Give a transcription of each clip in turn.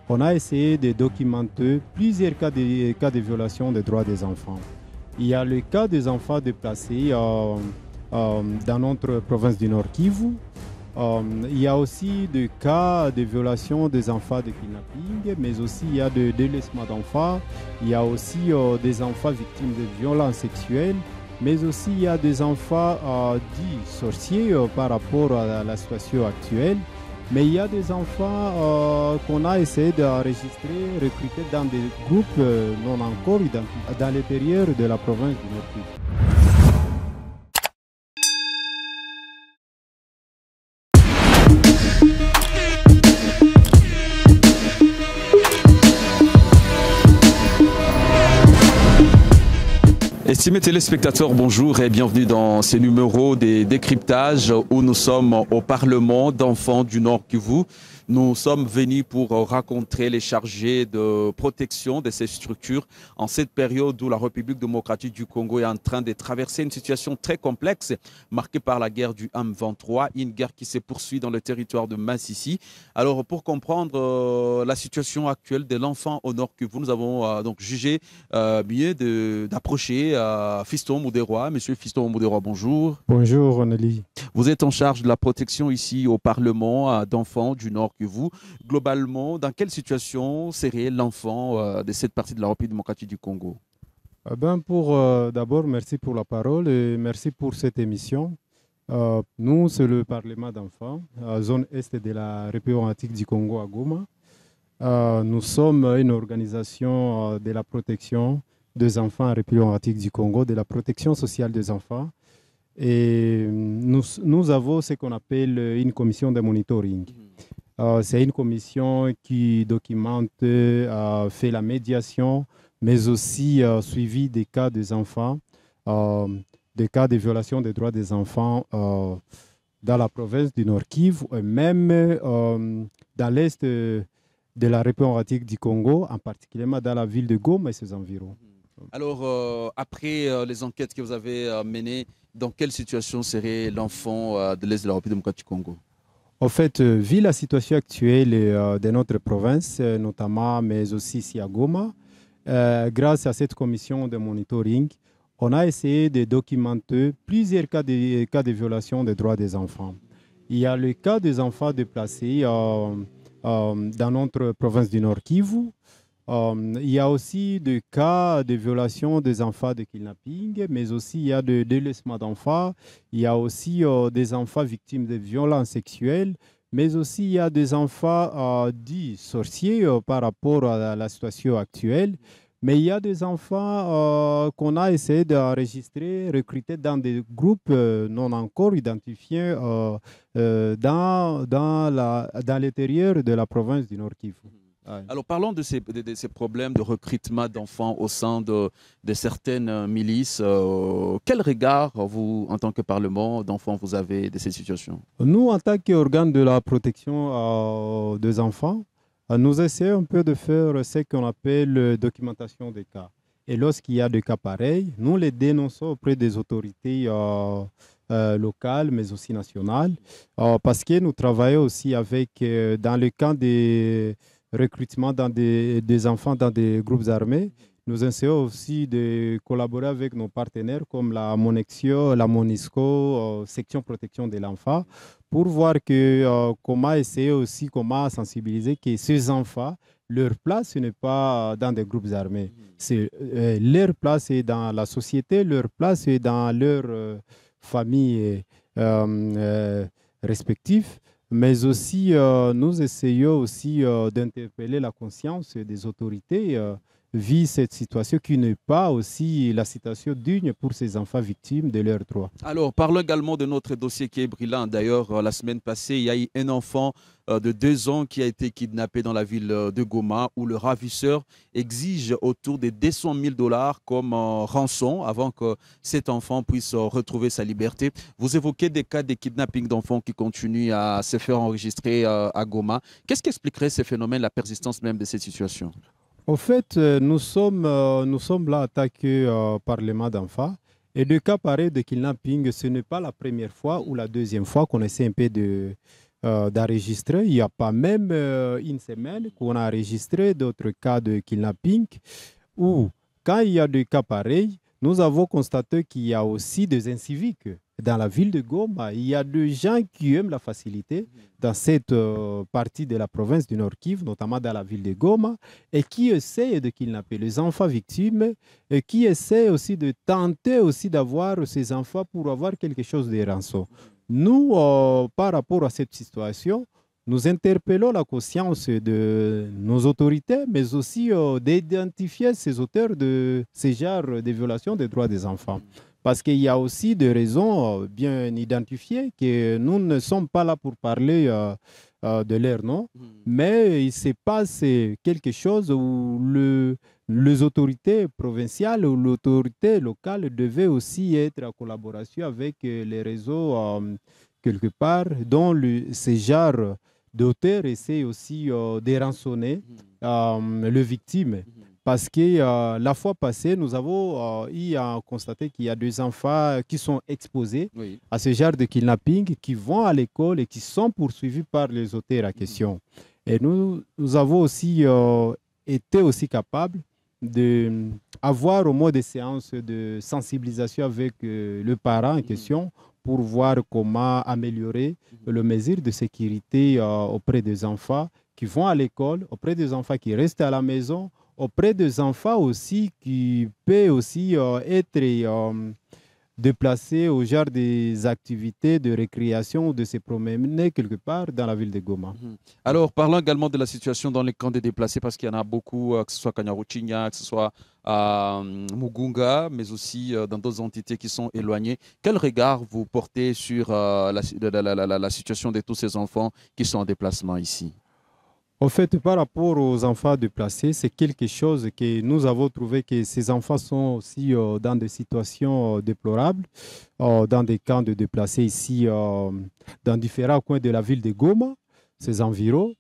on a essayé de documenter plusieurs cas de violation des droits des enfants. Il y a le cas des enfants déplacés dans notre province du Nord Kivu. Il y a aussi des cas de violation des enfants de kidnapping, mais aussi il y a de délaissement d'enfants. Il y a aussi des enfants victimes de violences sexuelles, mais aussi il y a des enfants dits sorciers par rapport à la situation actuelle. Mais il y a des enfants qu'on a essayé d'enregistrer, recrutés dans des groupes non encore identifiés dans l'intérieur de la province du Nord Kivu. Estimés téléspectateurs, bonjour et bienvenue dans ce numéro des décryptages où nous sommes au Parlement d'enfants du Nord Kivu. Nous sommes venus pour rencontrer les chargés de protection de ces structures en cette période où la République démocratique du Congo est en train de traverser une situation très complexe marquée par la guerre du M23, une guerre qui se poursuit dans le territoire de Massissi. Alors pour comprendre la situation actuelle de l'enfant au Nord Kivu, nous avons donc jugé mieux d'approcher Fiston Mouderoy. Monsieur Fiston Mouderoy, bonjour. Bonjour Nelly. Vous êtes en charge de la protection ici au Parlement d'enfants du Nord Kivu. Globalement, dans quelle situation serait l'enfant de cette partie de la République démocratique du Congo? D'abord, merci pour la parole et merci pour cette émission. Nous, c'est le Parlement d'enfants, zone est de la République démocratique du Congo à Goma. Nous sommes une organisation de la protection des enfants en République démocratique du Congo, de la protection sociale des enfants. Et nous avons ce qu'on appelle une commission de monitoring. C'est une commission qui documente, fait la médiation, mais aussi suivi des cas des enfants, des cas de violation des droits des enfants dans la province du Nord Kivu et même dans l'est de la République démocratique du Congo, en particulier dans la ville de Goma et ses environs. Alors, après les enquêtes que vous avez menées, dans quelle situation serait l'enfant de l'Est de la République démocratique du Congo? En fait, vu la situation actuelle de notre province, notamment, mais aussi ici à Goma, grâce à cette commission de monitoring, on a essayé de documenter plusieurs cas de violation des droits des enfants. Il y a le cas des enfants déplacés dans notre province du Nord Kivu. Il y a aussi des cas de violation des enfants de kidnapping, mais aussi il y a de délaissement d'enfants. Il y a aussi des enfants victimes de violences sexuelles, mais aussi il y a des enfants dits sorciers par rapport à la situation actuelle. Mais il y a des enfants qu'on a essayé d'enregistrer, recrutés dans des groupes non encore identifiés dans l'intérieur de la province du Nord Kivu. Alors parlons de ces problèmes de recrutement d'enfants au sein de certaines milices. Quel regard, vous, en tant que Parlement d'enfants, vous avez de ces situations? Nous, en tant qu'organe de la protection des enfants, nous essayons un peu de faire ce qu'on appelle documentation des cas. Et lorsqu'il y a des cas pareils, nous les dénonçons auprès des autorités locales, mais aussi nationales, parce que nous travaillons aussi avec, dans le camp des recrutement des enfants dans des groupes armés. Nous essayons aussi de collaborer avec nos partenaires comme la Monexio, la Monisco, section protection de l'enfant, pour voir comment essayer aussi, comment sensibiliser que ces enfants, leur place ce n'est pas dans des groupes armés. Leur place est dans la société, leur place est dans leur famille respective. Mais aussi, nous essayons aussi d'interpeller la conscience des autorités vu cette situation qui n'est pas aussi la situation digne pour ces enfants victimes de leurs droits. Alors, parlons également de notre dossier qui est brillant. D'ailleurs, la semaine passée, il y a eu un enfant de 2 ans qui a été kidnappé dans la ville de Goma, où le ravisseur exige autour de 200 000 $ comme rançon avant que cet enfant puisse retrouver sa liberté. Vous évoquez des cas de kidnapping d'enfants qui continuent à se faire enregistrer à Goma. Qu'est-ce qui expliquerait ces phénomènes, la persistance même de cette situation? En fait, nous sommes là attaqués par les mains d'enfants. Et de cas pareils de kidnapping, ce n'est pas la première fois ou la deuxième fois qu'on essaie un peu d'enregistrer. Il n'y a pas même une semaine qu'on a enregistré d'autres cas de kidnapping où, quand il y a des cas pareils, nous avons constaté qu'il y a aussi des inciviques. Dans la ville de Goma, il y a des gens qui aiment la facilité dans cette partie de la province du Nord Kivu, notamment dans la ville de Goma, et qui essaient de kidnapper les enfants victimes et qui essaient aussi de tenter aussi d'avoir ces enfants pour avoir quelque chose de rançon. Nous, par rapport à cette situation, nous interpellons la conscience de nos autorités, mais aussi d'identifier ces auteurs de ces genres de violations des droits des enfants. Parce qu'il y a aussi des raisons bien identifiées que nous ne sommes pas là pour parler de leur nom, mais il se passe quelque chose où les autorités provinciales ou l'autorité locale devaient aussi être en collaboration avec les réseaux quelque part, dont ces genres d'auteurs essaient aussi de rançonner les victimes. Parce que la fois passée, nous avons eu à constater qu'il y a des enfants qui sont exposés à ce genre de kidnapping, qui vont à l'école et qui sont poursuivis par les auteurs en question. Et nous avons aussi été aussi capables d'avoir au moins des séances de sensibilisation avec le parent en question pour voir comment améliorer les mesures de sécurité auprès des enfants qui vont à l'école, auprès des enfants qui restent à la maison, auprès des enfants aussi qui peuvent aussi être déplacés au genre des activités de récréation ou de se promener quelque part dans la ville de Goma. Alors, parlons également de la situation dans les camps des déplacés, parce qu'il y en a beaucoup, que ce soit Kanyaruchinya, que ce soit à Mugunga, mais aussi dans d'autres entités qui sont éloignées. Quel regard vous portez sur la situation de tous ces enfants qui sont en déplacement ici? En fait, par rapport aux enfants déplacés, c'est quelque chose que nous avons trouvé que ces enfants sont aussi dans des situations déplorables, dans des camps de déplacés ici, dans différents coins de la ville de Goma, ses environs.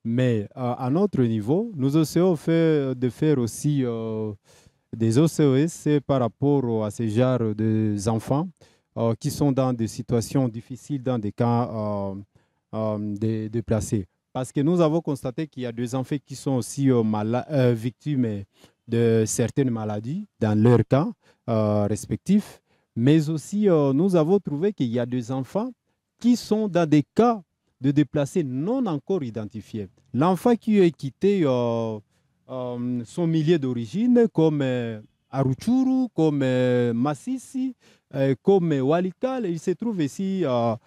Mais à notre niveau, nous essayons de faire aussi des OCOS par rapport à ces genres d'enfants qui sont dans des situations difficiles, dans des camps déplacés. Parce que nous avons constaté qu'il y a des enfants qui sont aussi victimes de certaines maladies dans leur cas respectifs. Mais aussi, nous avons trouvé qu'il y a des enfants qui sont dans des cas de déplacés non encore identifiés. L'enfant qui a quitté son milieu d'origine, comme Aruchuru, comme Massissi, comme Walikal, il se trouve ici dans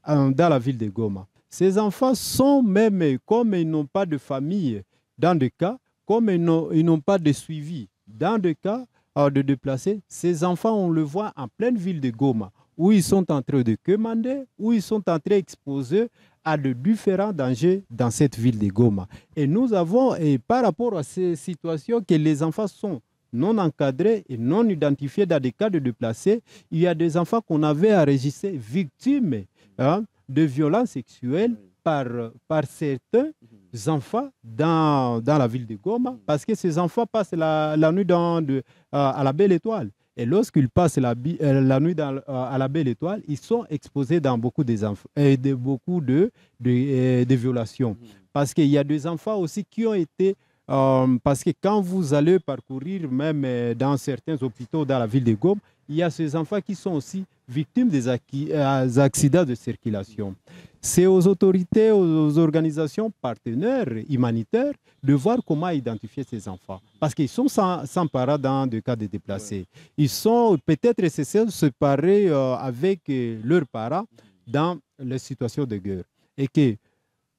la ville de Goma. Ces enfants sont même, comme ils n'ont pas de famille dans des cas, comme ils n'ont pas de suivi dans des cas de déplacés, ces enfants, on le voit en pleine ville de Goma, où ils sont en train de commander, où ils sont en train d'exposer à de différents dangers dans cette ville de Goma. Et nous avons, et par rapport à ces situations, que les enfants sont non encadrés et non identifiés dans des cas de déplacés, il y a des enfants qu'on avait enregistrés victimes de violences sexuelles par certains enfants dans la ville de Goma, parce que ces enfants passent la nuit à la Belle Étoile. Et lorsqu'ils passent la nuit à la Belle Étoile, ils sont exposés dans beaucoup de violations. Parce qu'il y a des enfants aussi qui ont été... parce que quand vous allez parcourir, même dans certains hôpitaux dans la ville de Goma, il y a ces enfants qui sont aussi victimes des accidents de circulation. C'est aux autorités, aux organisations partenaires humanitaires de voir comment identifier ces enfants. Parce qu'ils sont sans parents dans des cas de déplacés. Ils sont peut-être nécessaires de se séparer avec leurs parents dans les situations de guerre. Et que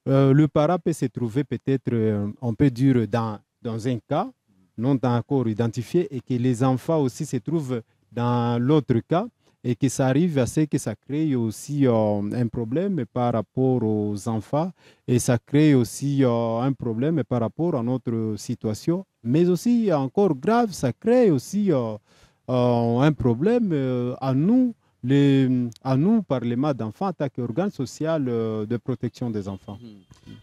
le parent peut se trouver peut-être, on peut dire, dans un cas non encore identifié, et que les enfants aussi se trouvent dans l'autre cas, et que ça arrive à ce que ça crée aussi un problème par rapport aux enfants, et ça crée aussi un problème par rapport à notre situation, mais aussi encore grave, ça crée aussi un problème à nous, à nous, Parlement d'enfants, en tant qu'organe social de protection des enfants.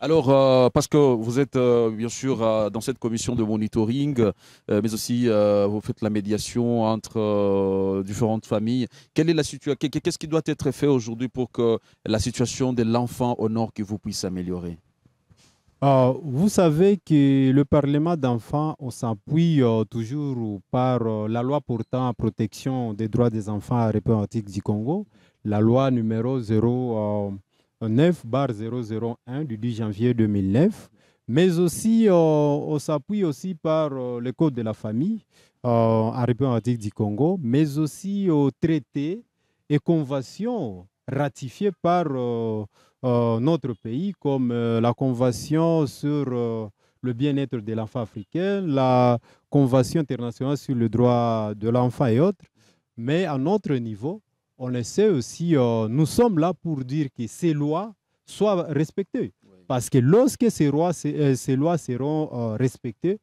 Alors, parce que vous êtes bien sûr dans cette commission de monitoring, mais aussi vous faites la médiation entre différentes familles. Quelle est la situation? Qu'est-ce qui doit être fait aujourd'hui pour que la situation de l'enfant au Nord Kivu puisse s'améliorer? Vous savez que le Parlement d'enfants, on s'appuie toujours par la loi portant protection des droits des enfants à la République du Congo, la loi numéro 09/001 du 10 janvier 2009, mais aussi on s'appuie aussi par le Code de la famille en République du Congo, mais aussi aux traités et conventions ratifiées par notre pays, comme la Convention sur le bien-être de l'enfant africain, la Convention internationale sur le droit de l'enfant et autres. Mais à notre niveau, on essaie aussi, nous sommes là pour dire que ces lois soient respectées. Parce que lorsque ces lois seront respectées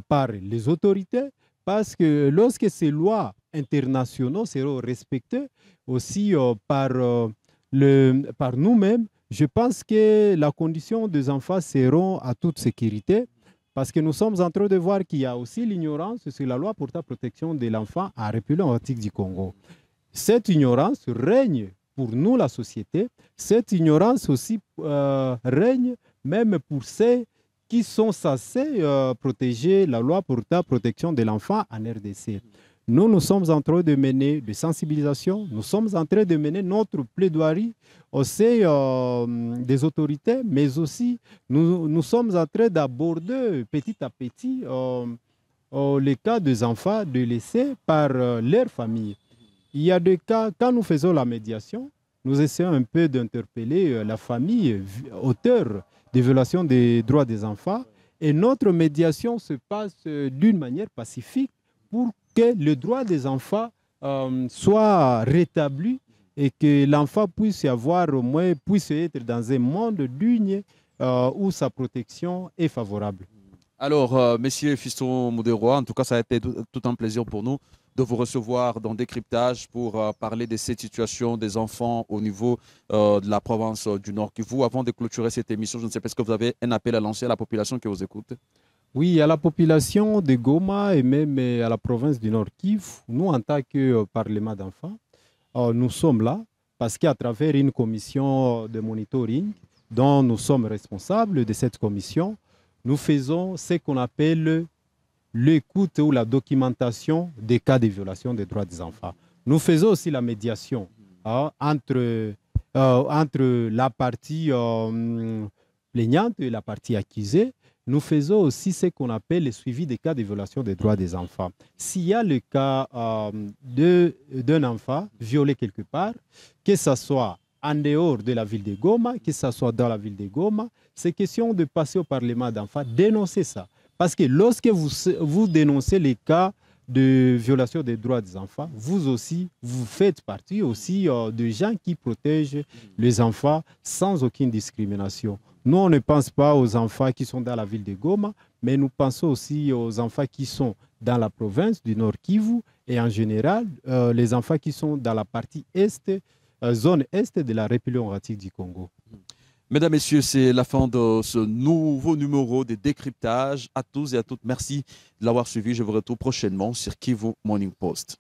par les autorités, parce que lorsque ces lois internationales seront respectées aussi par nous-mêmes, je pense que la condition des enfants seront à toute sécurité parce que nous sommes en train de voir qu'il y a aussi l'ignorance sur la loi pour la protection de l'enfant en République du Congo. Cette ignorance règne pour nous, la société. Cette ignorance aussi règne même pour ceux qui sont censés protéger la loi pour la protection de l'enfant en RDC. Nous sommes en train de mener des sensibilisations, nous sommes en train de mener notre plaidoirie au sein des autorités, mais aussi nous sommes en train d'aborder petit à petit les cas des enfants de laissés par leur famille. Il y a des cas, quand nous faisons la médiation, nous essayons un peu d'interpeller la famille auteur des violations des droits des enfants et notre médiation se passe d'une manière pacifique pour que le droit des enfants soit rétabli et que l'enfant puisse avoir au moins puisse être dans un monde digne où sa protection est favorable. Alors, Messieurs Fiston Moudéroy, en tout cas, ça a été tout un plaisir pour nous de vous recevoir dans Décryptage pour parler de cette situation des enfants au niveau de la province du Nord Kivu. Avant de clôturer cette émission, je ne sais pas, est-ce que vous avez un appel à lancer à la population qui vous écoute? Oui, à la population de Goma et même à la province du Nord Kivu, nous, en tant que Parlement d'enfants, nous sommes là parce qu'à travers une commission de monitoring dont nous sommes responsables de cette commission, nous faisons ce qu'on appelle l'écoute ou la documentation des cas de violation des droits des enfants. Nous faisons aussi la médiation entre la partie plaignante et la partie accusée. Nous faisons aussi ce qu'on appelle le suivi des cas de violation des droits des enfants. S'il y a le cas d'un enfant violé quelque part, que ce soit en dehors de la ville de Goma, que ce soit dans la ville de Goma, c'est question de passer au Parlement d'enfants, dénoncer ça. Parce que lorsque vous dénoncez les cas de violation des droits des enfants, vous aussi, vous faites partie aussi de gens qui protègent les enfants sans aucune discrimination. Nous, on ne pense pas aux enfants qui sont dans la ville de Goma, mais nous pensons aussi aux enfants qui sont dans la province du Nord Kivu et en général, les enfants qui sont dans la partie est, zone est de la République démocratique du Congo. Mesdames, Messieurs, c'est la fin de ce nouveau numéro de Décryptage. À tous et à toutes, merci de l'avoir suivi. Je vous retrouve prochainement sur Kivu Morning Post.